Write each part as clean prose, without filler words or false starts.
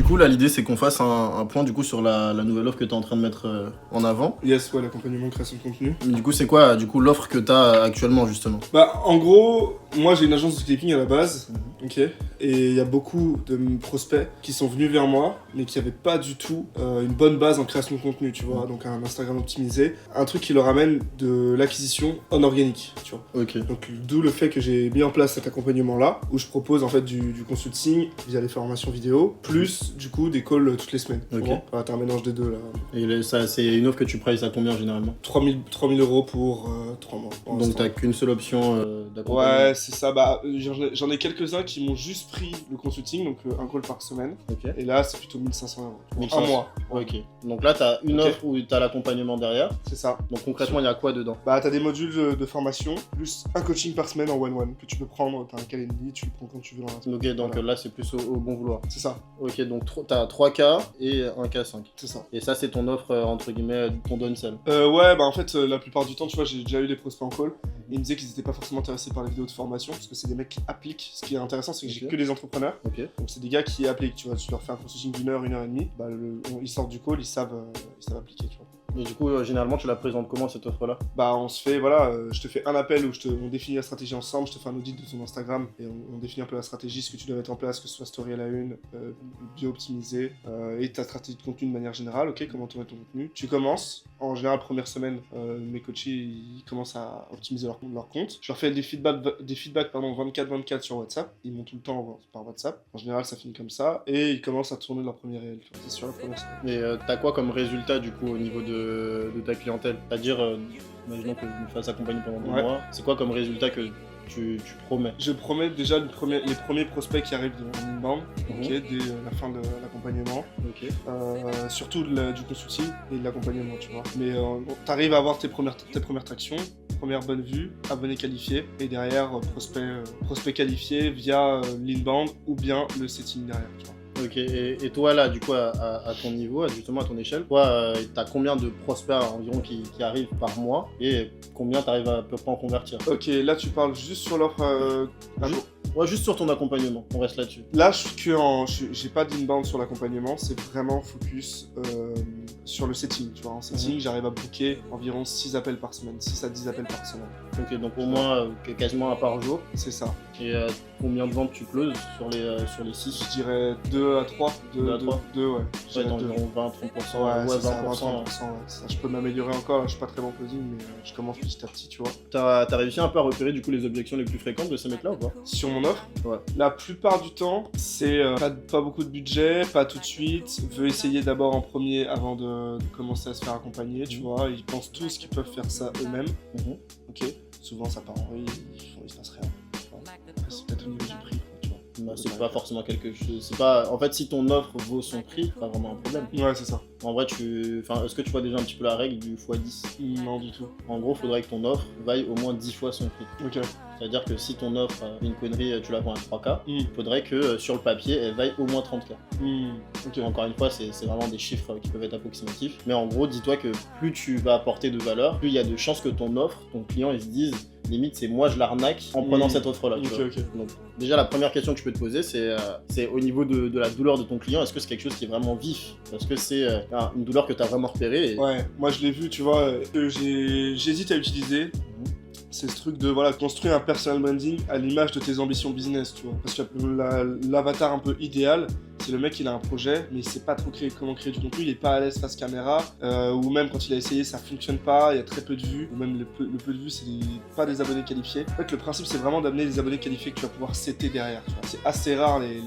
Du coup, là, l'idée, c'est qu'on fasse un point du coup sur la nouvelle offre que tu es en train de mettre en avant. Yes, ouais, l'accompagnement création de contenu. Mais du coup, c'est quoi du coup l'offre que tu as actuellement, justement? Bah, en gros, moi j'ai une agence de clipping à la base, ok, et il y a beaucoup de prospects qui sont venus vers moi, mais qui n'avaient pas du tout une bonne base en création de contenu, tu vois, donc un Instagram optimisé, un truc qui leur amène de l'acquisition en organique, tu vois. Ok. Donc d'où le fait que j'ai mis en place cet accompagnement-là, où je propose en fait du consulting via les formations vidéo, plus du coup des calls toutes les semaines. Ok. Enfin, t'as un mélange des deux là. Et ça, c'est une offre que tu prices à combien généralement? 3000 € pour 3 mois. pour Donc, l'instant. t'as qu'une seule option d'accompagnement? Ouais, c'est ça. Bah, j'en ai quelques-uns qui m'ont juste pris le consulting, donc un call par semaine. Ok. Et là, c'est plutôt 1500 €. Pour 1500. un mois. Ok. Donc là, t'as une Ok. offre où t'as l'accompagnement derrière. C'est ça. Donc concrètement, il y a quoi dedans? Bah, t'as des modules de formation, plus un coaching par semaine en one-one que tu peux prendre. T'as un calendrier, tu le prends quand tu veux dans la semaine. Ok, donc Voilà. là, c'est plus au bon vouloir. C'est ça. Ok, donc t'as 3 cas et un cas 5. C'est ça. Et ça, c'est ton offre, entre guillemets, ton downsell. Ouais, bah en fait, la plupart du temps, tu vois, j'ai déjà eu des prospects en call. Ils me disaient qu'ils étaient pas forcément intéressés par les vidéos de formation, parce que c'est des mecs qui appliquent. Ce qui est intéressant, c'est que j'ai Ok. que des entrepreneurs. Ok. Donc c'est des gars qui appliquent, tu vois. Tu leur fais un consulting d'une heure et demie. Bah, ils sortent du call, ils savent appliquer, tu vois. Et du coup, généralement, tu la présentes comment cette offre-là? Bah on se fait, voilà, je te fais un appel où on définit la stratégie ensemble, je te fais un audit de ton Instagram et on définit un peu la stratégie, ce que tu dois mettre en place, que ce soit story à la une, bio optimisé, et ta stratégie de contenu de manière générale, ok, comment tourner ton contenu. Tu commences, en général première semaine, mes coachés ils commencent à optimiser leur compte. Je leur fais des feedbacks 24/24 sur WhatsApp, ils m'ont tout le temps par WhatsApp. En général ça finit comme ça, et ils commencent à tourner leur premier réel, c'est sur la première semaine. Et t'as quoi comme résultat du coup au niveau de ta clientèle? C'est-à-dire, imaginons que je me fasse accompagner pendant 2 Ouais. mois, c'est quoi comme résultat que tu promets? Je promets déjà les premiers prospects qui arrivent de inbound, ok, Mhm. dès la fin de l'accompagnement. Ok. Surtout du consulting et de l'accompagnement, tu vois. Mais t'arrives à avoir tes premières tractions, première bonne vue, abonné qualifié, et derrière prospect qualifié via l'inbound ou bien le setting derrière, tu vois. Ok, et toi là, du coup, à ton niveau, justement à ton échelle, toi, t'as combien de prospects environ qui arrivent par mois et combien t'arrives à peu près en convertir? Ok, là tu parles juste sur l'offre. Ouais, juste sur ton accompagnement, on reste là-dessus. Là, j'ai pas d'inbound sur l'accompagnement, c'est vraiment focus sur le setting. Tu vois, en setting, j'arrive à booker environ 6 appels par semaine, 6 à 10 appels par semaine. Ok, donc au moins quasiment un par jour. C'est ça. Et combien de ventes tu closes sur les 6? Je dirais 2 à 3. 2 à 3. 2, ouais. Je Ouais, dirais deux. environ 20-30%. Ouais, c'est ça, 20%. 20-30%, ouais, c'est ça. Je peux m'améliorer encore, là, je suis pas très bon closing, mais je commence petit à petit, tu vois. T'as réussi un peu à repérer du coup les objections les plus fréquentes de ces mecs-là ou pas? Sur mon offre, Ouais. la plupart du temps, c'est pas beaucoup de budget, pas tout de suite, veut essayer d'abord en premier avant de commencer à se faire accompagner, tu vois. Ils pensent tous qu'ils peuvent faire ça eux-mêmes, ok. Souvent ça part en vrille, il se passe rien. Tu vois. Après, c'est peut-être au niveau du prix, quoi, tu vois. Bah, c'est pas forcément quelque chose. C'est pas. En fait, si ton offre vaut son prix, c'est pas vraiment un problème. Ouais, c'est ça. En vrai, est-ce que tu vois déjà un petit peu la règle du x10? Non, du tout. En gros, faudrait que ton offre vaille au moins 10 fois son prix. Ok. C'est-à-dire que si ton offre, une connerie, tu la vends à 3K, Mm. il faudrait que sur le papier, elle vaille au moins 30K. Ok. Encore une fois, c'est vraiment des chiffres qui peuvent être approximatifs. Mais en gros, dis-toi que plus tu vas apporter de valeur, plus il y a de chances que ton offre, ton client, il se dise, limite, c'est moi, je l'arnaque en prenant cette offre-là. tu vois. Ok. Donc, déjà, la première question que tu peux te poser, c'est au niveau de la douleur de ton client, est-ce que c'est quelque chose qui est vraiment vif? Est-ce que c'est une douleur que tu as vraiment repérée Ouais, moi je l'ai vu, tu vois, que j'hésite à utiliser. C'est ce truc de construire un personal branding à l'image de tes ambitions business, tu vois. Parce que l'avatar un peu idéal, c'est le mec, il a un projet, mais il sait pas trop comment créer du contenu, il est pas à l'aise face caméra, ou même quand il a essayé, ça fonctionne pas, il y a très peu de vues, ou même le peu de vues, c'est pas des abonnés qualifiés. En fait, le principe, c'est vraiment d'amener des abonnés qualifiés que tu vas pouvoir setter derrière, tu vois. C'est assez rare les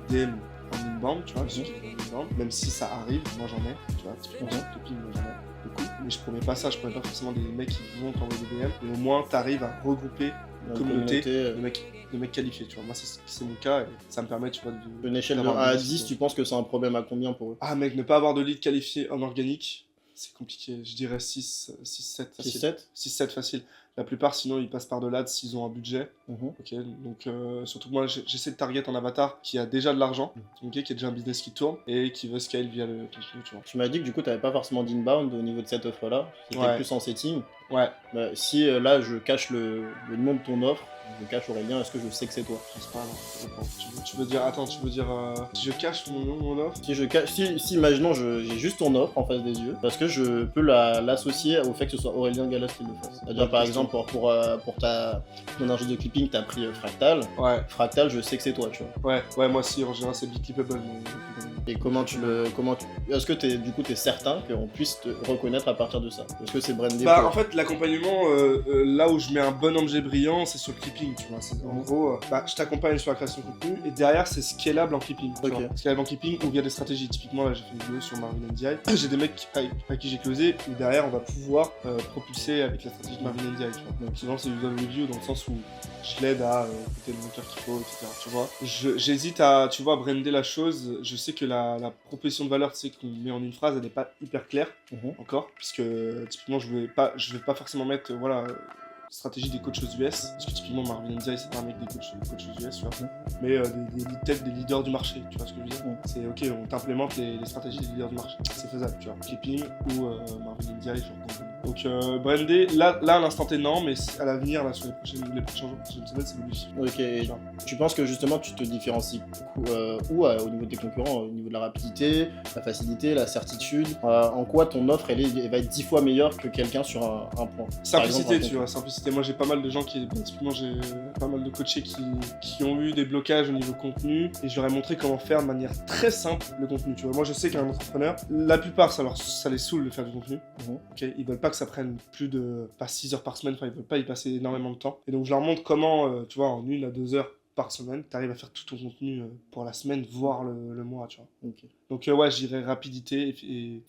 DM en inbound, tu vois, ceux qui font en inbound, même si ça arrive, moi j'en ai, tu vois, typiquement sur Copine, moi j'en ai. Beaucoup. Mais je promets pas ça, je promets pas forcément des mecs qui vont t'envoyer des DM, mais au moins t'arrives à regrouper une communauté de mecs qualifiés, tu vois. Moi c'est mon cas et ça me permet, tu vois, Une échelle de 1 d'avoir à un 10, tu penses que c'est un problème à combien pour eux? Ah mec, ne pas avoir de lead qualifié en organique, c'est compliqué, je dirais 6, 7 facile. 6-7? 6-7 facile. La plupart, sinon, ils passent par de l'ad s'ils ont un budget. Ok, donc surtout que moi, j'essaie de target un avatar qui a déjà de l'argent, ok, qui a déjà un business qui tourne et qui veut scale via le contenu, tu vois. Tu m'as dit que du coup, t'avais pas forcément d'inbound au niveau de cette offre-là, c'était Ouais. plus en setting. Ouais. Si là, je cache le nom de ton offre, je cache Aurélien, est-ce que je sais que c'est toi? Je sais pas, non, ça dépend. Tu veux dire, attends, si je cache mon offre? Si imaginons, j'ai juste ton offre en face des yeux, parce que je peux l'associer au fait que ce soit Aurélien Galas qui le fasse. C'est-à-dire, par exemple, pour ton ingé de clipping, t'as pris Fractal. Ouais. Fractal, je sais que c'est toi, tu vois. Ouais, moi aussi, en général, c'est Big Clippable. Et est-ce que t'es certain qu'on puisse te reconnaître à partir de ça? Est-ce que c'est brandé? Bah, en fait, l'accompagnement, là où je mets un bon objet brillant, c'est sur le clipping, tu vois. En gros, je t'accompagne sur la création de contenu, et derrière, c'est scalable en clipping. Tu vois. Scalable en clipping ou via des stratégies. Typiquement, là, j'ai fait une vidéo sur Marvin NDI. J'ai des mecs à qui j'ai closé, où derrière, on va pouvoir propulser avec la stratégie de Marvin NDI, tu vois. Donc, souvent, c'est user review dans le sens où je l'aide à écouter le moteur qu'il faut, etc. Tu vois. J'hésite à, tu vois, brander la chose. Je sais que la proposition de valeur, tu sais, qu'on met en une phrase, elle n'est pas hyper claire encore, puisque typiquement, je vais pas forcément mettre, stratégie des coachs aux US, parce que typiquement Marvin NDI c'est pas un mec des coachs aux US, tu vois, mais peut-être des leaders du marché, tu vois ce que je veux dire. C'est ok, on t'implémente les stratégies des leaders du marché, c'est faisable, tu vois, Clipping ou Marvin NDI, genre. Donc brandé, là à l'instant T non, mais à l'avenir, là sur les prochains jours, semaines, c'est l'objectif. Ok, et tu penses que justement tu te différencies au niveau de tes concurrents, au niveau de la rapidité, la facilité, la certitude, en quoi ton offre elle va être 10 fois meilleure que quelqu'un sur un point? Simplicité, tu vois, simplicité. Moi j'ai pas mal de gens typiquement j'ai pas mal de coachés qui ont eu des blocages au niveau contenu, et je leur ai montré comment faire de manière très simple le contenu, tu vois. Moi je sais qu'un entrepreneur, la plupart ça les saoule de faire du contenu, ok, ils veulent pas que ça prenne plus de 6 heures par semaine, enfin ils veulent pas y passer énormément de temps, et donc je leur montre comment, tu vois, en 1 à 2 heures par semaine, t'arrives à faire tout ton contenu pour la semaine, voire le mois, tu vois. Donc ouais, je dirais rapidité,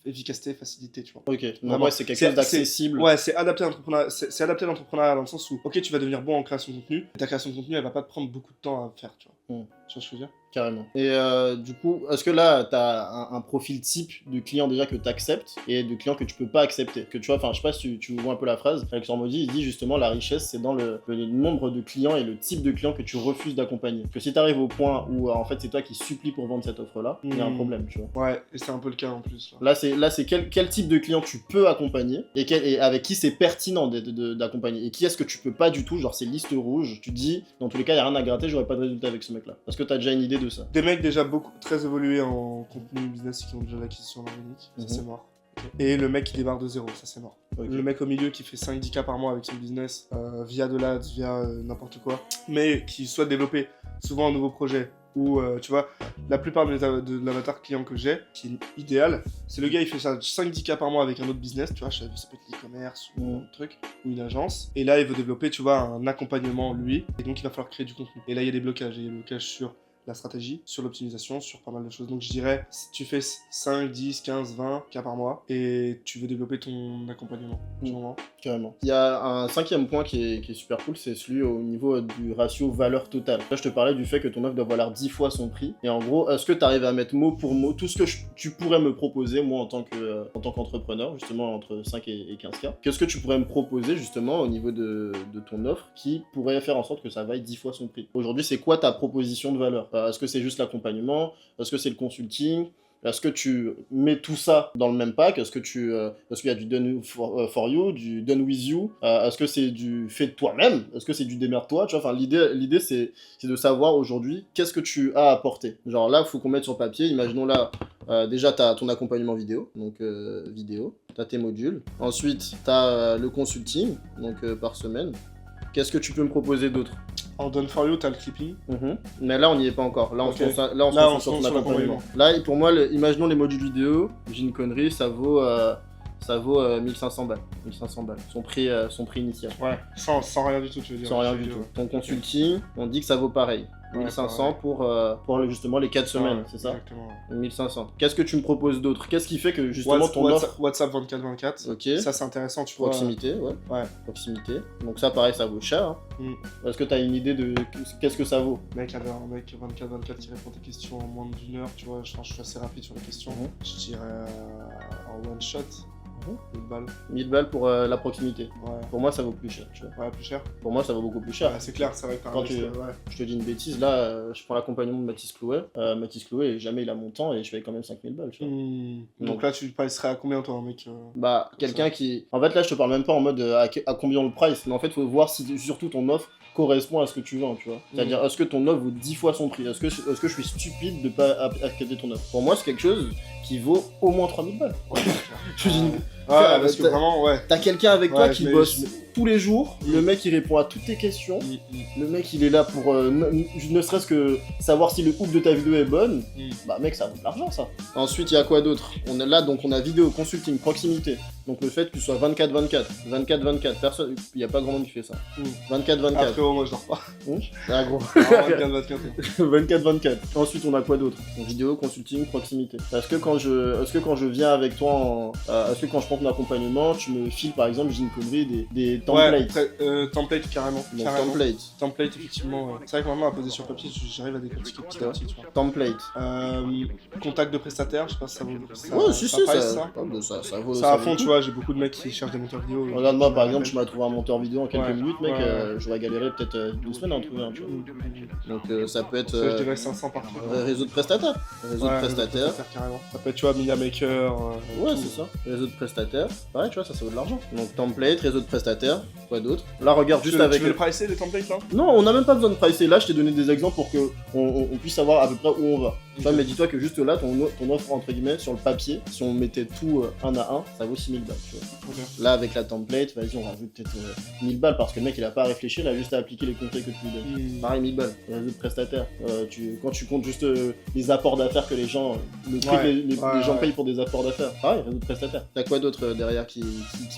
efficacité, facilité, tu vois. Ok, donc ouais, c'est quelque chose d'accessible. Ouais, c'est adapté à l'entrepreneuriat, c'est adapté à l'entrepreneuriat dans le sens où, ok, tu vas devenir bon en création de contenu, et ta création de contenu, elle va pas te prendre beaucoup de temps à faire, tu vois. Tu vois ce que je veux dire? Carrément. Et du coup, est-ce que là, tu as un profil type de client déjà que tu acceptes et de clients que tu peux pas accepter? Que tu vois, enfin, je sais pas si tu vois un peu la phrase. Alexandre Maudit, il dit justement la richesse, c'est dans le nombre de clients et le type de clients que tu refuses d'accompagner. Parce que si tu arrives au point où en fait c'est toi qui supplie pour vendre cette offre-là, il y a un problème, tu vois. Ouais, et c'est un peu le cas en plus. Là, c'est quel type de client tu peux accompagner et avec qui c'est pertinent d'accompagner. Et qui est-ce que tu peux pas du tout, genre c'est liste rouge, tu dis, dans tous les cas, il n'y a rien à gratter, j'aurai pas de résultat avec ce mec-là. Parce que tu as déjà une idée de ça. Des mecs déjà très évolués en contenu business qui ont déjà l'acquisition organique, ça c'est mort. Et le mec qui démarre de zéro, ça c'est mort. Le mec au milieu qui fait 5-10K par mois avec son business, via de l'ADS, via n'importe quoi, mais qui souhaite développer souvent un nouveau projet, ou tu vois, la plupart de l'avatar client que j'ai, qui est idéal, c'est le gars il fait ça 5-10K par mois avec un autre business, tu vois, ça peut être l'e-commerce ou un truc, ou une agence, et là il veut développer, tu vois, un accompagnement lui, et donc il va falloir créer du contenu. Et là il y a des blocages, il y a des blocages sur la stratégie, sur l'optimisation, sur pas mal de choses. Donc je dirais, si tu fais 5, 10, 15, 20 cas par mois et tu veux développer ton accompagnement, carrément. Il y a un 5e point qui est super cool, c'est celui au niveau du ratio valeur totale. Là, je te parlais du fait que ton offre doit valoir 10 fois son prix. Et en gros, est-ce que tu arrives à mettre mot pour mot tout ce que tu pourrais me proposer, moi, en tant qu'entrepreneur, justement, entre 5 et 15K? Qu'est-ce que tu pourrais me proposer, justement, au niveau de ton offre qui pourrait faire en sorte que ça vaille 10 fois son prix? Aujourd'hui, c'est quoi ta proposition de valeur? Est-ce que c'est juste l'accompagnement? Est-ce que c'est le consulting? Est-ce que tu mets tout ça dans le même pack? Est-ce qu'il y a du done for you, du done with you? Est-ce que c'est du fait de toi-même? Est-ce que c'est du démerde-toi? Tu vois, enfin, l'idée c'est de savoir aujourd'hui qu'est-ce que tu as apporté. Genre là, il faut qu'on mette sur papier. Imaginons là, déjà, tu as ton accompagnement vidéo, donc vidéo. Tu as tes modules. Ensuite, tu as le consulting, donc par semaine. Qu'est-ce que tu peux me proposer d'autre? En Done for You, t'as le clipping. Mais là, on n'y est pas encore. Là, on se concentre sur ton accompagnement. Là, pour moi, imaginons les modules vidéo. J'ai une connerie, ça vaut 1500 balles. 1500 balles. Son prix initial. Ouais, sans rien du tout, tu veux dire. Sans rien du tout. Ton consulting, on dit que ça vaut pareil. 1500 pour justement les 4 semaines, c'est ça? Exactement. 1500. Qu'est-ce que tu me proposes d'autre? Qu'est-ce qui fait que justement ton offre... WhatsApp 24/24. Ok. Ça c'est intéressant, tu vois. Proximité, ouais. Proximité. Donc ça pareil, ça vaut cher. Hein. Est-ce que tu as une idée de qu'est-ce que ça vaut? Mec, avait un mec 24/24 qui répond à tes questions en moins d'1 heure, tu vois. Je suis assez rapide sur les questions. Je dirais en one shot. 1000 balles. 1000 balles pour la proximité. Ouais. Pour moi, ça vaut plus cher, tu vois. Ouais, plus cher. Pour moi, ça vaut beaucoup plus cher. Ouais, c'est clair, c'est vrai que Quand tu- ouais. Je te dis une bêtise, là, je prends l'accompagnement de Mathis Clouet. Mathis Clouet, jamais il a mon temps et je paye quand même 5000 balles, tu vois. Donc là, tu passerais à combien, toi, un mec Bah, quelqu'un qui... En fait, là, je te parle même pas en mode à combien on le price, mais en fait, faut voir si surtout ton offre correspond à ce que tu vends, tu vois. C'est-à-dire, est-ce que ton offre vaut 10 fois son prix? Est-ce que je suis stupide de pas accepter ton offre? Pour moi, c'est quelque chose qui vaut au moins 3000 balles. Ouais, Je dis, parce que vraiment, ouais. t'as quelqu'un avec toi Ouais, qui mais bosse tous les jours, le mec il répond à toutes tes questions, le mec il est là pour ne serait-ce que savoir si le hook de ta vidéo est bonne, bah mec ça vaut de l'argent ça. Ensuite il y a quoi d'autre? On est là donc on a vidéo, consulting, proximité, donc le fait que tu sois 24-24, 24-24, personne, il n'y a pas grand monde qui fait ça. 24-24. Après, moi je dors pas. Ah gros. 24-24. 24-24. Ensuite on a quoi d'autre? Donc, vidéo, consulting, proximité. Est-ce que quand je viens avec toi est-ce que quand je prends ton accompagnement, tu me files par exemple, j'ai une connerie, des templates? Ouais, template carrément. Donc, Carrément. template. Template, effectivement. Ouais. C'est vrai que maintenant, à poser sur papier, j'arrive à décortiquer petit à petit, tu vois. Template. Contact de prestataire, je sais pas si ça vaut. Ouais, si, price, ça vaut. Ça à fond, tu vois, j'ai beaucoup de mecs qui cherchent des monteurs vidéo. Regarde-moi, par exemple, tu m'as trouvé un monteur vidéo en quelques Ouais, minutes, mec, ouais. je vais galérer peut-être 2 semaines à en trouver un, tu vois. Donc ça peut être Ça, je dirais 500 par truc. réseau de prestataires. Réseau de prestataires. Carrément. Ça peut être, tu vois, Media Maker. Ouais, c'est ça. Réseau de prestataires. Pareil, tu vois, ça vaut de l'argent. Donc template, réseau de prestataires, quoi d'autre? Là, regarde juste avec. Tu veux le pricer, les templates là? Non, on n'a même pas besoin de pricer. Là, je t'ai donné des exemples pour que on puisse savoir à peu près où on va. Tu vois, mais dis-toi que juste là, ton offre, entre guillemets, sur le papier, si on mettait tout un à un, ça vaut 6000 balles, tu vois. Okay. Là, avec la template, vas-y, on rajoute peut-être 1000 balles parce que le mec, il a pas à réfléchir, il a juste à appliquer les conseils que tu lui donnes. Pareil, 1000 balles. Réseau de prestataires. Quand tu comptes juste les apports d'affaires que les gens, le prix que les gens payent pour des apports d'affaires. Pareil, réseau de prestataires. T'as quoi d'autre derrière qui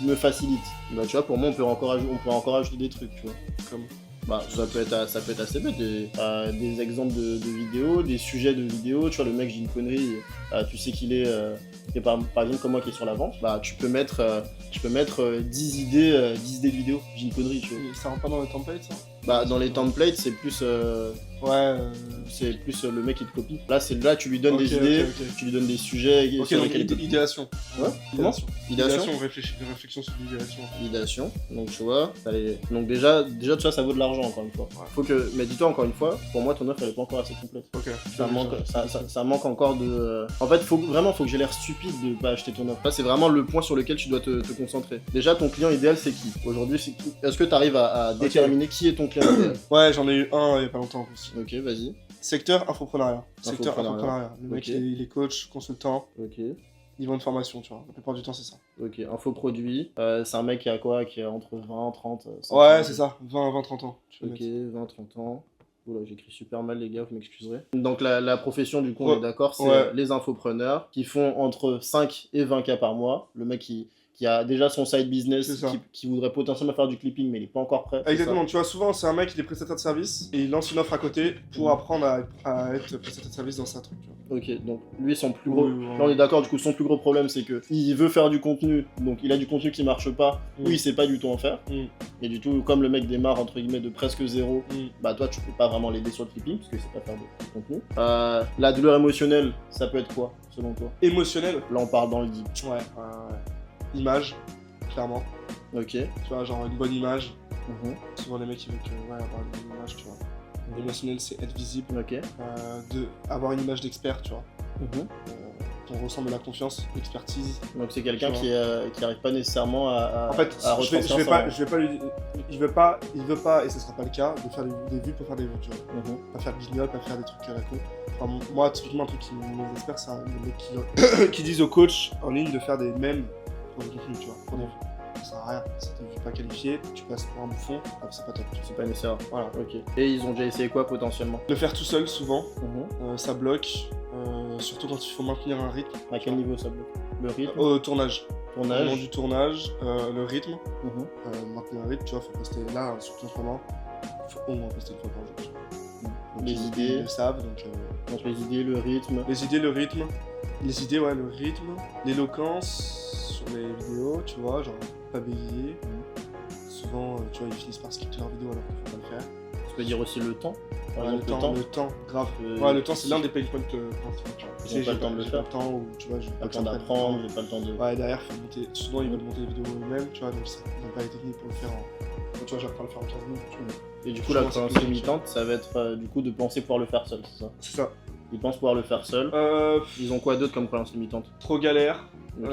me facilite? Bah, tu vois, pour moi, on peut encore ajouter des trucs, tu vois. Comme... Bah, ça peut être assez bête, des exemples de vidéos, des sujets de vidéos, tu vois, le mec, j'ai une connerie, tu sais qu'il est, par exemple, comme moi qui est sur la vente, bah, tu peux mettre 10 idées de vidéos, j'ai une connerie, tu vois. Ça rentre pas dans les templates, ça? Bah, dans les templates, c'est plus... c'est plus le mec qui te copie. Là, tu lui donnes des idées, tu lui donnes des sujets sur donc lesquels... idéation. Ouais, comment? Idéation. Réflexion sur l'idéation. Idéation, donc tu vois, donc déjà tu vois, ça vaut de l'argent encore une fois. Ouais. Faut que, mais dis-toi encore une fois, pour moi ton offre elle est pas encore assez complète. Ok. Ça manque encore de... En fait, faut que j'ai l'air stupide de pas acheter ton offre. Là, c'est vraiment le point sur lequel tu dois te concentrer. Déjà, ton client idéal c'est qui? Aujourd'hui, c'est qui? Est-ce que tu arrives à déterminer qui est ton client idéal? Ouais, j'en ai eu un il y a pas longtemps en plus. Ok, vas-y. Secteur infoprenariat. Le mec, Okay. il est coach, consultant. Ok. Il vend une formation, tu vois. La plupart du temps, c'est ça. Ok, infoproduit. C'est un mec qui a quoi? Qui a entre 20, 30... Ouais, c'est ça. 20-30 ans. Ok, 20, 30 ans. Oula, j'écris super mal, les gars, vous m'excuserez. Donc, la profession, du coup, on est d'accord, c'est les infopreneurs qui font entre 5 et 20 cas par mois. Le mec qui a déjà son side business, qui voudrait potentiellement faire du clipping, mais il est pas encore prêt. Exactement, tu vois, souvent, c'est un mec, il est prestataire de service, et il lance une offre à côté pour apprendre à être prestataire de service dans sa truc, tu vois. Ok, donc lui, son plus gros... Là, on est d'accord, du coup, son plus gros problème, c'est que il veut faire du contenu, donc il a du contenu qui marche pas, ou il sait pas du tout en faire. Et du tout, comme le mec démarre, entre guillemets, de presque zéro, bah toi, tu peux pas vraiment l'aider sur le clipping, parce que c'est pas faire de contenu. La douleur émotionnelle, ça peut être quoi, selon toi? Émotionnel? Là, on part dans le deep. Ouais. Image, clairement. Ok. Tu vois, genre une bonne image. Souvent les mecs ils veulent avoir une bonne image, tu vois. Émotionnel, c'est être visible. Ok. Avoir une image d'expert, tu vois. On ressent de la confiance, l'expertise. Donc c'est quelqu'un qui arrive pas nécessairement à en fait, il veut pas, et ce sera pas le cas, de faire des vues pour faire des vues, tu vois. Pas faire de guignol, pas faire des trucs à la con. Enfin, moi, typiquement, un truc qui m'expert, c'est les mecs qui disent aux coachs en ligne de faire des mèmes pour le contenu, tu vois. Pour des vues. Ça sert à rien, ça te vu pas qualifié, tu passes pour un bouffon, c'est pas top. C'est pas nécessaire. Voilà. Ok. Et ils ont déjà essayé quoi potentiellement? Le faire tout seul, souvent, ça bloque, surtout quand il faut maintenir un rythme. À quel niveau ça bloque? Le rythme? Au tournage. Au Tournage. moment du tournage, le rythme. Maintenir un rythme, tu vois, faut poster là, surtout en ce moment, faut au moins poster une fois par jour. Donc, les idées. Ils le savent, donc les idées, le rythme. Les idées, le rythme. Les idées, ouais, le rythme. L'éloquence sur les vidéos, tu vois, genre pas bégayer. Souvent, tu vois, ils finissent par skipper leur vidéo alors qu'il faut pas le faire. Tu peux dire aussi le temps. Par Ouais, exemple, le temps, grave. Euh, Ouais, le temps, c'est l'un des pain points principaux, tu vois. Ils ont pas le temps de le j'ai faire. pas le temps, ou tu vois, j'ai pas le temps d'apprendre, j'ai pas le temps de... Ouais, derrière, faut monter. Souvent, ils veulent monter les vidéos eux-mêmes, tu vois, donc ils n'ont pas les techniques pour le faire en. Tu vois, j'apprends à le faire en 15 minutes, tu vois. Et du coup, Je la pense que croyance c'est limitante, ça va être du coup de penser pouvoir le faire seul, c'est ça? C'est ça. Ils pensent pouvoir le faire seul. Ils ont quoi d'autre comme croyance limitante? Trop galère. Ok.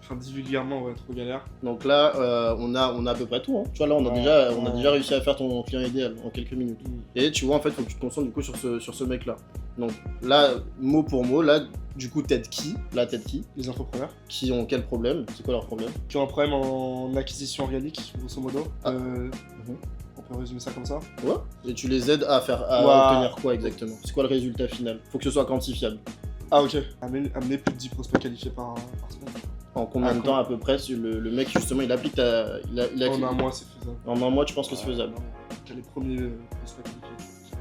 Enfin, vulgairement, ouais, trop galère. Donc là, on a à peu près tout. Hein. Tu vois, là, on a déjà réussi à faire ton client idéal en quelques minutes. Et tu vois, en fait, faut que tu te concentres du coup sur ce mec-là. Donc là, mot pour mot, là, du coup, t'aides qui? Là, t'aides qui? Les infopreneurs. Qui ont quel problème? C'est quoi leur problème? Qui ont un problème en acquisition organique, grosso modo. Ah. On peut résumer ça comme ça. Ouais. Et tu les aides à obtenir quoi exactement? C'est quoi le résultat final? Faut que ce soit quantifiable. Ah, ok. Amener plus de 10 prospects qualifiés par semaine. En combien de temps à peu près le mec justement il applique En un mois c'est faisable. En un mois tu penses que c'est faisable? T'as les premiers prospects qualifiés.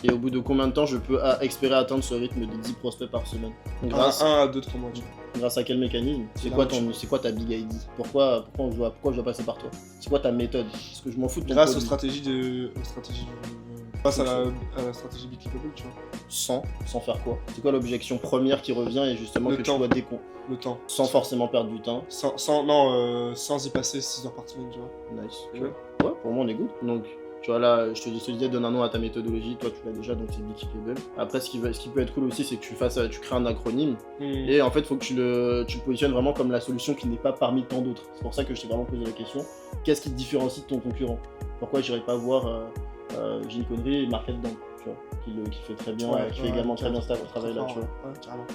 Et au bout de combien de temps je peux espérer atteindre ce rythme de 10 prospects par semaine? Donc, grâce 1 à 2-3 mois. grâce à quel mécanisme? C'est quoi ta big ID? Pourquoi je dois passer par toi? C'est quoi ta méthode? Parce que je m'en fous de ton grâce aux produit. stratégies grâce à la stratégie Big Clickable, tu vois. Sans faire quoi? C'est quoi l'objection première qui revient et justement Le que temps. tu dois décon? Le temps. Sans forcément perdre du temps. Sans y passer 6 heures par semaine, tu vois. Nice. Ouais. Ouais, pour moi on est good. Donc, tu vois là, je te disais, donne un nom à ta méthodologie, toi tu l'as déjà, donc c'est Big Clickable. Après, ce qui peut être cool aussi, c'est que tu crées un acronyme, et en fait, faut que tu le positionnes vraiment comme la solution qui n'est pas parmi tant d'autres. C'est pour ça que je t'ai vraiment posé la question. Qu'est-ce qui te différencie de ton concurrent? Pourquoi j'irais pas voir J'ai une connerie et Market Dump, tu vois, qui fait très bien, qui fait également très bien ce travail là, tu vois. Ouais, carrément.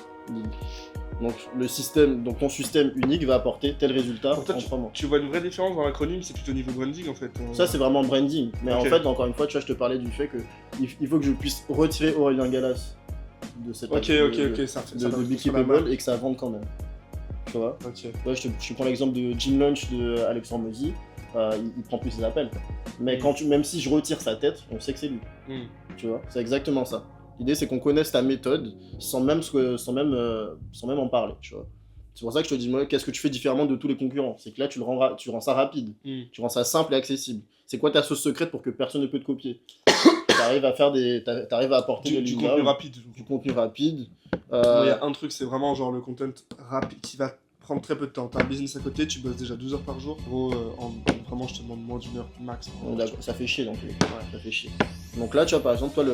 Donc ton système unique va apporter tel résultat en 3 mois. Tu vois une vraie différence dans l'acronyme, c'est plutôt niveau branding en fait. Ça c'est vraiment branding, mais Ok. en fait encore une fois tu vois je te parlais du fait que il faut que je puisse retirer Aurélien Galas de cette Ok, ça de Big Clickable et que ça vende quand même. Tu vois. Ok. Ouais, je te prends l'exemple de Gym Lunch de Alexandre Mozy, il prend plus ses appels. Mais même si je retire sa tête, on sait que c'est lui. Tu vois, c'est exactement ça. L'idée c'est qu'on connaisse ta méthode sans même en parler, tu vois. C'est pour ça que je te dis, moi, qu'est-ce que tu fais différemment de tous les concurrents? C'est que là, tu rends ça rapide, tu rends ça simple et accessible. C'est quoi ta sauce secrète pour que personne ne peut te copier? T'arrives à apporter Du contenu rapide. Du contenu rapide. Il y a un truc, c'est vraiment genre le content rapide qui va prendre très peu de temps. T'as un business à côté, tu bosses déjà 12 heures par jour. Gros, vraiment, je te demande moins d'une heure max. Ça fait chier donc ça fait chier. Donc là, tu vois, par exemple, toi,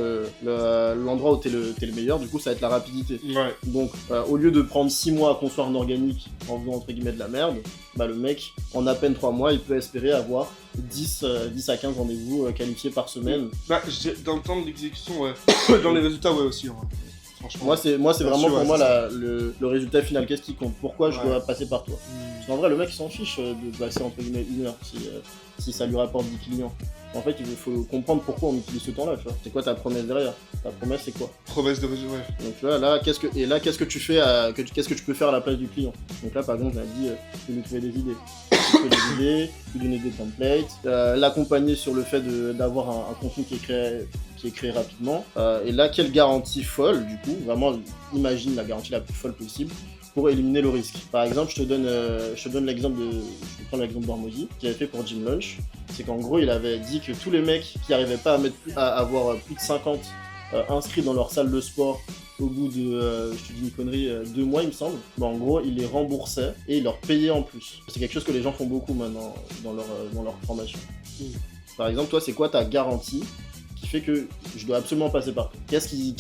l'endroit où t'es le meilleur, du coup, ça va être la rapidité. Ouais. Donc, au lieu de prendre 6 mois à construire un organique en faisant entre guillemets de la merde, bah le mec, en à peine 3 mois, il peut espérer avoir 10 à 15 rendez-vous qualifiés par semaine. Bah, dans le temps de l'exécution, ouais. Dans les résultats, ouais, aussi. Ouais. Franchement. Moi, c'est vraiment pour moi ça. le résultat final. Qu'est-ce qui compte? Pourquoi je dois passer par toi? Parce qu'en vrai, le mec, il s'en fiche de passer entre guillemets 1 heure si ça lui rapporte 10 clients. En fait, il faut comprendre pourquoi on utilise ce temps-là, tu vois. C'est quoi ta promesse derrière? Ta promesse, c'est quoi? Promesse de résultat, ouais. Donc tu vois, là, qu'est-ce que tu fais qu'est-ce que tu peux faire à la place du client? Donc là, par exemple, on a dit, tu peux lui trouver des idées. Tu peux des idées, tu peux donner des templates, l'accompagner sur le fait d'avoir un contenu qui est créé rapidement. Et là, quelle garantie folle, du coup, vraiment, imagine la garantie la plus folle possible pour éliminer le risque. Par exemple, je te donne l'exemple je vais prendre l'exemple d'Ormozy, qui avait fait pour Gym Lunch. C'est qu'en gros, il avait dit que tous les mecs qui n'arrivaient pas à avoir plus de 50 inscrits dans leur salle de sport au bout de, je te dis une connerie, 2 mois il me semble, bah, en gros il les remboursait et il leur payait en plus. C'est quelque chose que les gens font beaucoup maintenant dans leur formation. Par exemple, toi c'est quoi ta garantie qui fait que je dois absolument passer par toi? Qu'est-ce qui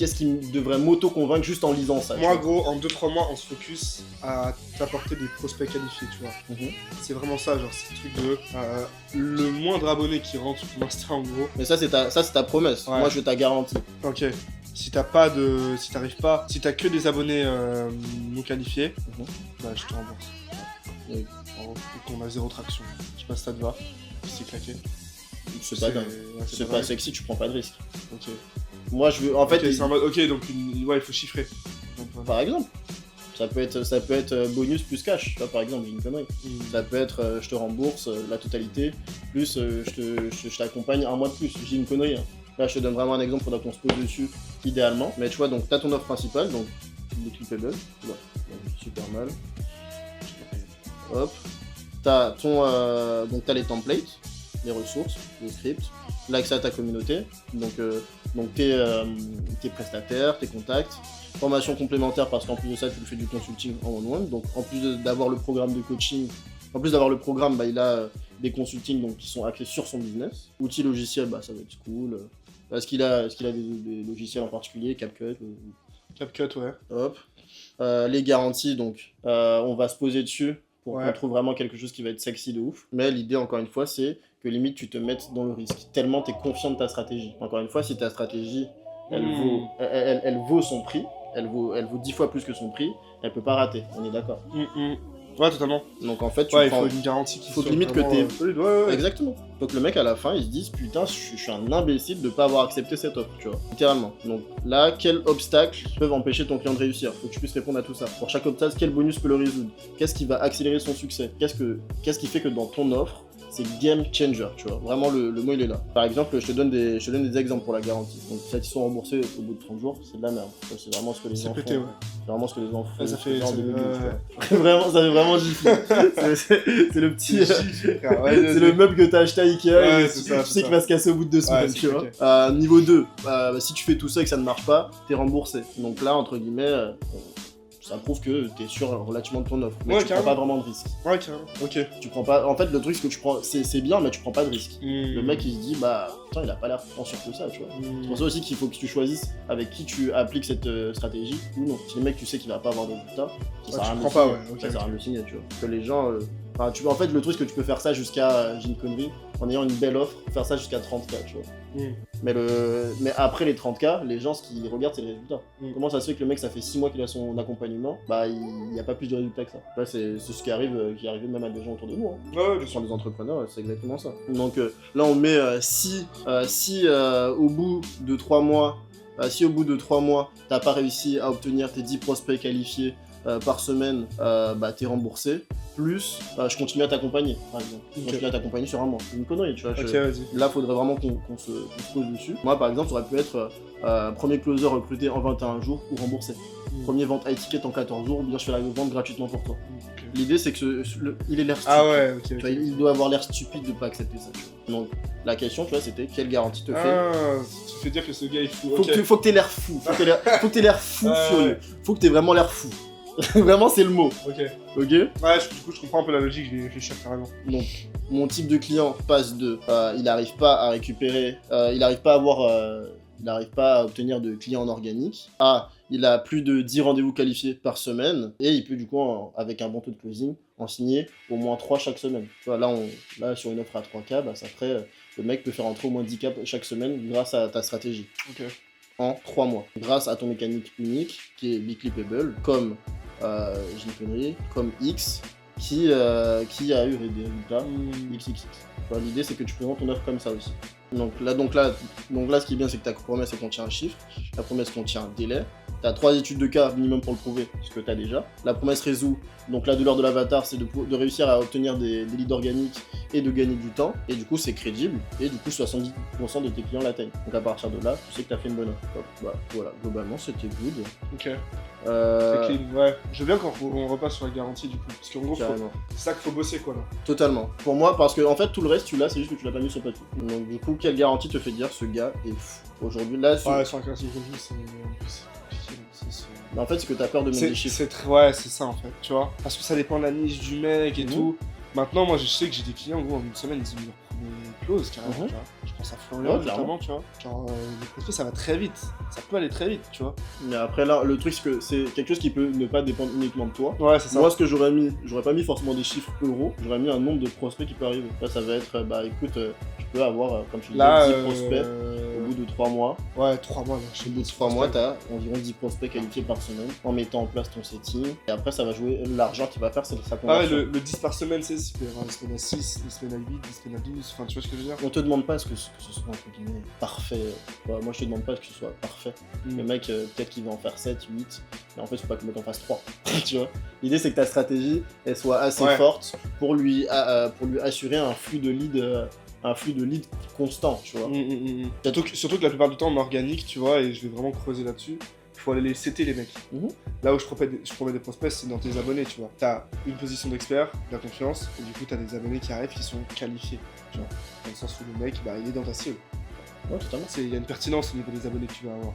devrait m'auto-convaincre juste en lisant ça? Moi, gros, en 2-3 mois, on se focus à t'apporter des prospects qualifiés, tu vois. C'est vraiment ça, genre, c'est le truc de le moindre abonné qui rentre sur ton Insta, en gros. Mais ça, c'est ta promesse. Ouais. Moi, je ta garantie. Ok. Si t'as que des abonnés non qualifiés, bah je te rembourse. Oui. En gros, et qu'on a 0 traction. Je sais pas si ça te va, si c'est claqué. C'est pas dingue. Ouais, C'est pas sexy, tu prends pas de risque. Ok. Moi, je veux. En fait, Ok, c'est en mode. Ok, donc ouais, il faut chiffrer. Donc, par exemple, ça peut être bonus plus cash, tu vois, par exemple, j'ai une connerie. Ça peut être je te rembourse la totalité, plus je t'accompagne un mois de plus, j'ai une connerie. Hein. Là, je te donne vraiment un exemple, faudra qu'on se pose dessus, idéalement. Mais tu vois, donc t'as ton offre principale, donc le clippable, tu vois, donc, super mal. Hop. Donc t'as les templates, les ressources, les scripts. l'accès à ta communauté, donc tes prestataires, tes contacts, formation complémentaire parce qu'en plus de ça, tu lui fais du consulting en one-one, donc en plus d'avoir le programme de coaching, en plus d'avoir le programme, il a des consultings donc, qui sont axés sur son business. Outils logiciels, ça va être cool. Est-ce qu'il a des logiciels en particulier, CapCut CapCut, ouais. Hop. Les garanties, donc on va se poser dessus pour qu'on trouve vraiment quelque chose qui va être sexy de ouf. Mais l'idée, encore une fois, c'est que limite tu te mettes dans le risque, tellement tu es confiant de ta stratégie. Encore une fois, si ta stratégie, elle vaut son prix, elle vaut 10 fois plus que son prix, elle peut pas rater, on est d'accord. Ouais, totalement. Donc en fait, il faut une garantie qui faut soit limite que t'es... solide, ouais. Exactement. Donc le mec à la fin, il se dit putain, je suis un imbécile de pas avoir accepté cette offre, tu vois. Littéralement. Donc là, quels obstacles peuvent empêcher ton client de réussir? Faut que tu puisses répondre à tout ça. Pour chaque obstacle, quel bonus peut le résoudre? Qu'est-ce qui va accélérer son succès? Qu'est-ce qui fait que dans ton offre, c'est game changer, tu vois. Vraiment, le mot, il est là. Par exemple, je te donne des exemples pour la garantie. Donc, celles qui sont remboursées au bout de 30 jours, c'est de la merde. Ça, c'est vraiment ce que les gens font. C'est vraiment ce que les gens font. Ça fait... Vraiment, ça fait vraiment Jiffy. C'est le petit... c'est le meuble que t'as acheté à Ikea et tu sais qu'il va se casser au bout de 2 semaines, tu vois. Niveau 2, si tu fais tout ça et que ça ne marche pas, t'es remboursé. Donc là, entre guillemets... ça prouve que t'es sûr relativement de ton offre, mais tu prends pas vraiment de risque. Ouais, carrément. Ok. Tu prends pas. En fait, le truc, c'est que tu prends. C'est bien, mais tu prends pas de risque. Le mec, il se dit, putain, il a pas l'air tant sûr que ça, tu vois. C'est pour ça aussi qu'il faut que tu choisisses avec qui tu appliques cette stratégie ou non. Si le mec, tu sais qu'il va pas avoir de résultat, ça sert à rien de signer. Ça sert à rien de signer, tu vois. Que les gens. En fait, le truc, c'est que tu peux faire ça jusqu'à. J'ai une connerie, en ayant une belle offre, faire ça jusqu'à 30K, tu vois. Mais après les 30K, les gens, ce qu'ils regardent, c'est les résultats. Comment ça se fait que le mec, ça fait 6 mois qu'il a son accompagnement, il n'y a pas plus de résultats que ça. Là, c'est ce qui arrive même à des gens autour de nous. Ouais, ce sont des entrepreneurs, c'est exactement ça. Donc là, on met si au bout de 3 mois, t'as pas réussi à obtenir tes 10 prospects qualifiés par semaine, t'es remboursé. Plus, je continue à t'accompagner, par exemple. Je continue à t'accompagner sur un mois. C'est une connerie, tu vois. Là, faudrait vraiment qu'on se pose dessus. Moi, par exemple, ça aurait pu être premier closer recruté en 21 jours ou remboursé. Premier vente high ticket en 14 jours, bien je fais la vente gratuitement pour toi. L'idée, c'est que il ait l'air stupide. Ah ouais, ok. Tu vois, il doit avoir l'air stupide de pas accepter ça, tu vois. Donc, la question, tu vois, c'était quelle garantie te fait. Tu fais dire que ce gars est fou. Faut que t'aies l'air fou. Faut que t'aies l'air fou, furieux. Faut que t'aies vraiment l'air fou. Vraiment, c'est le mot. Ok. Ouais, du coup, je comprends un peu la logique, je vais réfléchir carrément. Donc, mon type de client passe de il n'arrive pas à récupérer, il n'arrive pas à obtenir de clients en organique, à il a plus de 10 rendez-vous qualifiés par semaine, et il peut du coup, avec un bon taux de closing, en signer au moins 3 chaque semaine. Tu vois, là, sur une offre à 3K, ça ferait, le mec peut faire entrer au moins 10K chaque semaine grâce à ta stratégie. Ok. En 3 mois. Grâce à ton mécanique unique, qui est Biclipable, comme J-Connery, comme X, qui a eu des résultats XXX. Enfin, l'idée, c'est que tu présentes ton offre comme ça aussi. Donc là, ce qui est bien, c'est que ta promesse, elle contient un chiffre, la promesse contient un délai, tu as 3 études de cas minimum pour le prouver, ce que tu as déjà. La promesse résout, donc la douleur de l'avatar, c'est de réussir à obtenir des leads organiques et de gagner du temps, et du coup c'est crédible, et du coup 70% de tes clients l'atteignent. Donc à partir de là, tu sais que tu as fait une bonne offre. Voilà, globalement c'était good. Ok. C'est clean, ouais. Je veux bien qu'on repasse sur la garantie du coup, parce qu'en gros, c'est ça qu'il faut bosser quoi là. Totalement. Pour moi, parce que en fait tout le reste tu l'as, c'est juste que tu l'as pas mis sur papier. Donc du coup, quelle garantie te fait dire ce gars est fou? Aujourd'hui, là, sur la garantie c'est en fait, c'est que t'as peur de mettre des chiffres. Ouais, c'est ça en fait, tu vois. Parce que ça dépend de la niche du mec et tout. Maintenant, moi, je sais que j'ai des clients, en gros, en une semaine, ils ont leur premier close, carrément, tu vois. Je pense à Florian, notamment, tu vois. Genre, les prospects, ça va très vite. Ça peut aller très vite, tu vois. Mais après, là, le truc, c'est que c'est quelque chose qui peut ne pas dépendre uniquement de toi. Ouais, c'est ça. Moi, ce que j'aurais pas mis forcément des chiffres euros, j'aurais mis un nombre de prospects qui peut arriver. Là, ça va être, écoute, tu peux avoir, comme tu disais, 10 prospects au bout de 3 mois. Ouais, 3 mois, là. Au bout de 3 mois, t'as environ 10 prospects qualifiés par semaine, en mettant en place ton setting. Et après, ça va jouer l'argent qu'il va faire, c'est sa conversion. Ah ouais, le 10 par semaine, c'est une semaine à 6, une semaine à 8, une semaine à 12, enfin, tu vois ce que je veux dire. On te demande pas que ce soit, entre guillemets, parfait. Moi, je te demande pas que ce soit parfait. Le mec, peut-être qu'il va en faire 7, 8, mais en fait, faut pas que le mec en fasse 3. Tu vois. L'idée, c'est que ta stratégie, elle soit assez forte pour lui assurer un flux de leads constant, tu vois. Surtout que la plupart du temps en organique, tu vois, et je vais vraiment creuser là-dessus, il faut aller les setter les mecs. Là où je promets des prospects, c'est dans tes abonnés, tu vois. T'as une position d'expert, de la confiance, et du coup t'as des abonnés qui arrivent qui sont qualifiés, tu vois. Dans le sens où le mec, il est dans ta cible. Ouais, totalement. Il y a une pertinence au niveau des abonnés que tu vas avoir.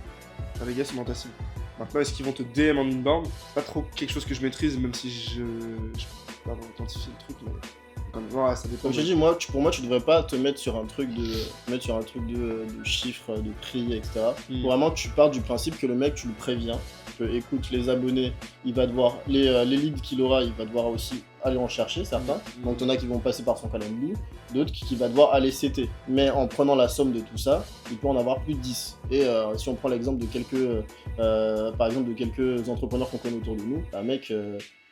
Enfin, les gars sont dans ta cible. Maintenant, est-ce qu'ils vont te DM en inbound? C'est pas trop quelque chose que je maîtrise, même si je peux pas authentifier le truc, mais ouais, ça dépend. Comme je t'ai dit, pour moi, tu devrais pas te mettre sur un truc de chiffres, de prix, etc. Faut vraiment que tu partes du principe que le mec, tu le préviens, que écoute, les abonnés, il va devoir, les leads qu'il aura, il va devoir aussi aller en chercher, certains. Donc t'en as qui vont passer par son calendrier, d'autres qui va devoir aller CT. Mais en prenant la somme de tout ça, il peut en avoir plus de 10. Et si on prend l'exemple de par exemple, de quelques entrepreneurs qu'on connaît autour de nous, un mec...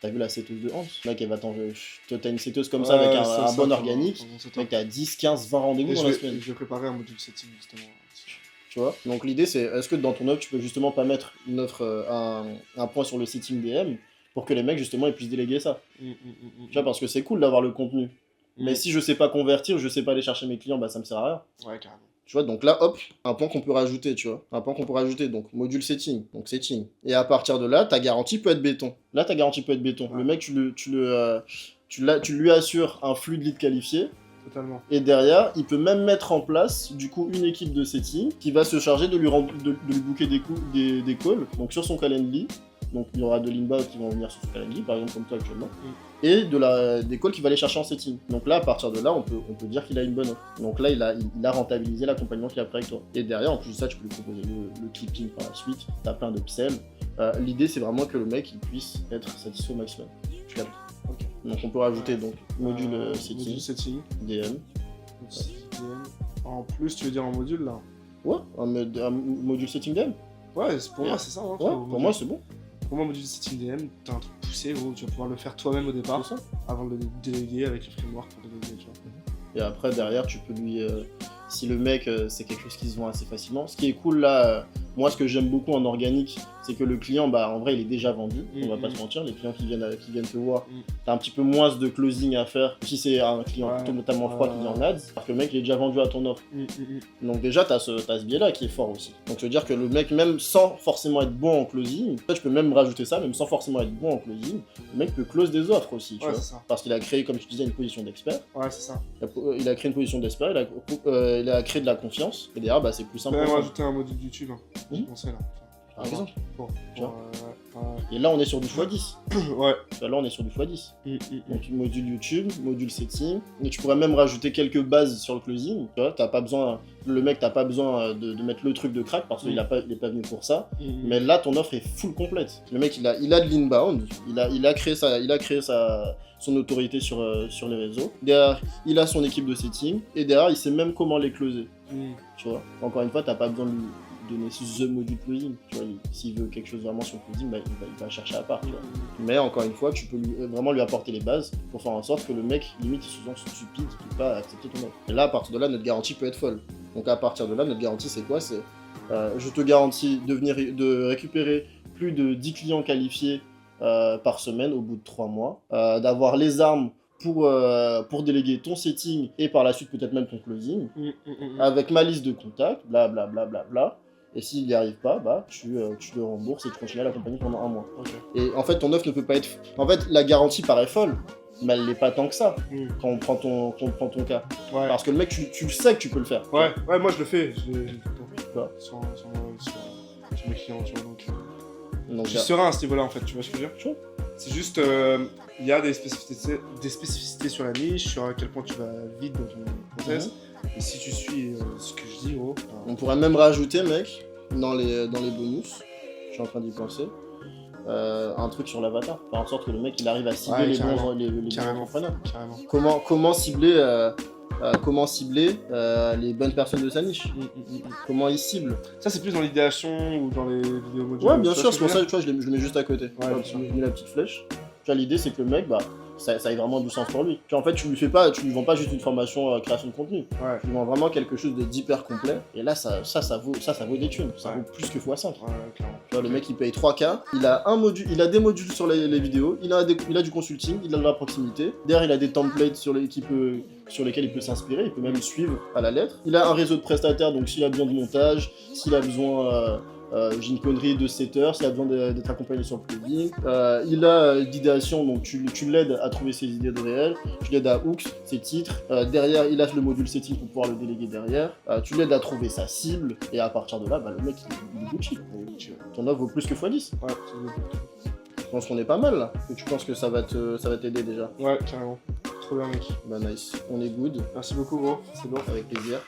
T'as vu la séteuse de Hans? Mec, elle va t'as une séteuse comme ça avec un bon organique. Mec, t'as 10, 15, 20 rendez-vous dans la semaine. Je vais préparer un module setting justement. Tu vois? Donc l'idée c'est, est-ce que dans ton offre, tu peux justement pas mettre un point sur le setting DM pour que les mecs justement ils puissent déléguer ça? Tu vois, parce que c'est cool d'avoir le contenu. Mais si je sais pas convertir, je sais pas aller chercher mes clients, bah ça me sert à rien. Ouais, carrément. Tu vois, donc là, hop, un point qu'on peut rajouter, tu vois. Un point qu'on peut rajouter, donc module setting, donc setting. Et à partir de là, ta garantie peut être béton. Là, ta garantie peut être béton. Ouais. Le mec, tu lui assures un flux de leads qualifié. Totalement. Et derrière, il peut même mettre en place, du coup, une équipe de setting qui va se charger de lui booker des calls, donc sur son calendrier. Donc il y aura de l'inbound qui vont venir sur son calendrier, par exemple comme toi actuellement, et des calls qu'il va aller chercher en setting. Donc là, à partir de là, on peut dire qu'il a une bonne offre. Donc là, il a rentabilisé l'accompagnement qu'il a pris avec toi. Et derrière, en plus de ça, tu peux lui proposer le clipping par la suite, t'as plein d'upsells. L'idée, c'est vraiment que le mec il puisse être satisfait au maximum. Tu captes? Okay. Donc on peut rajouter donc module setting, DM. En plus, tu veux dire en module là? Ouais, un module setting DM. Ouais, pour moi, c'est ça. Hein, ouais, pour moi, c'est bon. Pour moi, module setting DM, t'as un truc poussé, gros, tu vas pouvoir le faire toi-même au départ, avant de le déléguer avec le framework pour déléguer, tu vois. Et après, derrière, tu peux lui... si le mec, c'est quelque chose qui se vend assez facilement. Ce qui est cool, là, moi, ce que j'aime beaucoup en organique, c'est que le client, bah, en vrai, il est déjà vendu. On va pas se mentir, les clients qui viennent te voir, t'as un petit peu moins de closing à faire. Si c'est un client totalement froid qui vient en ads, parce que le mec, il est déjà vendu à ton offre. Donc déjà, t'as ce biais-là qui est fort aussi. Donc, ça veut dire que le mec, même sans forcément être bon en closing, en fait, je peux même rajouter ça, même sans forcément être bon en closing, le mec peut close des offres aussi, tu vois. Parce qu'il a créé, comme tu disais, une position d'expert. Ouais, c'est ça. Il a créé une position d'expert, il a créé de la confiance, et derrière, bah, c'est plus simple. On va rajouter un module YouTube, j'y pensais là. Par exemple. Et là, on est sur du x10. Ouais. Là, on est sur du x10. Donc, module YouTube, module setting. Et tu pourrais même rajouter quelques bases sur le closing. Tu vois, le mec, t'as pas besoin de mettre le truc de crack parce qu'il est pas venu pour ça. Mais là, ton offre est full complète. Le mec, il a de l'inbound. Il a créé son autorité sur les réseaux. Derrière, il a son équipe de setting. Et derrière, il sait même comment les closer. Tu vois, encore une fois, t'as pas besoin de lui donner the module closing. Tu vois, s'il veut quelque chose vraiment sur le closing, bah, il va chercher à part. Tu vois. Mais encore une fois, tu peux vraiment lui apporter les bases pour faire en sorte que le mec, limite, il se sent stupide, il peut pas accepter ton offre. Et là, à partir de là, notre garantie peut être folle. Donc à partir de là, notre garantie, c'est quoi? C'est je te garantis de récupérer plus de 10 clients qualifiés par semaine au bout de 3 mois, d'avoir les armes pour déléguer ton setting et par la suite peut-être même ton closing, avec ma liste de contacts, blablabla. Et s'il n'y arrive pas, bah tu le rembourses et tu continues à l'accompagner pendant 1 mois. Et en fait, ton offre ne peut pas être... En fait, la garantie paraît folle, mais elle l'est pas tant que ça quand on prend ton cas. Ouais. Parce que le mec, tu sais que tu peux le faire. Ouais, moi je le fais. Je le fais sur mes clients, tu vois. Donc je suis serein à ce niveau-là, en fait, tu vois ce que je veux dire? C'est juste, il y a des spécificités sur la niche, sur à quel point tu vas vite dans ton process. Et si tu suis ce que je dis, gros... On pourrait même rajouter, mec, dans les bonus, je suis en train d'y penser, un truc sur l'avatar. Faire en sorte que le mec, il arrive à cibler les bons entrepreneurs. Comment cibler les bonnes personnes de sa niche. Comment il cible. Ça, c'est plus dans l'idéation ou dans les vidéos modules. Ouais, bien sûr, c'est pour ça, tu vois, je le mets juste à côté. Je mets la petite flèche. Tu vois, l'idée, c'est que le mec, bah, ça ait vraiment du sens pour lui. Tu vois, en fait, tu lui vends pas juste une formation création de contenu. Tu lui vends vraiment quelque chose d'hyper complet. Et là, ça vaut des thunes. Ça vaut plus que x5. Tu vois, le mec, il paye 3K. Il a des modules sur les vidéos. Il a du consulting. Il a de la proximité. Derrière, il a des templates sur lesquels il peut s'inspirer. Il peut même suivre à la lettre. Il a un réseau de prestataires. Donc, s'il a besoin de montage, s'il a besoin j'ai une connerie de setter, s'il a besoin d'être accompagné sur le plugin. Il a l'idéation, donc tu l'aides à trouver ses idées de réel, tu l'aides à hooks, ses titres. Derrière, il a le module setting pour pouvoir le déléguer derrière. Tu l'aides à trouver sa cible, et à partir de là, le mec, il est Gucci. Ton offre vaut plus que x10. Ouais, c'est bon. Je pense qu'on est pas mal là. Et tu penses que ça va t'aider déjà? Ouais, carrément. Trop bien, mec. Bah nice, on est good, Merci beaucoup, gros. C'est bon. avec plaisir.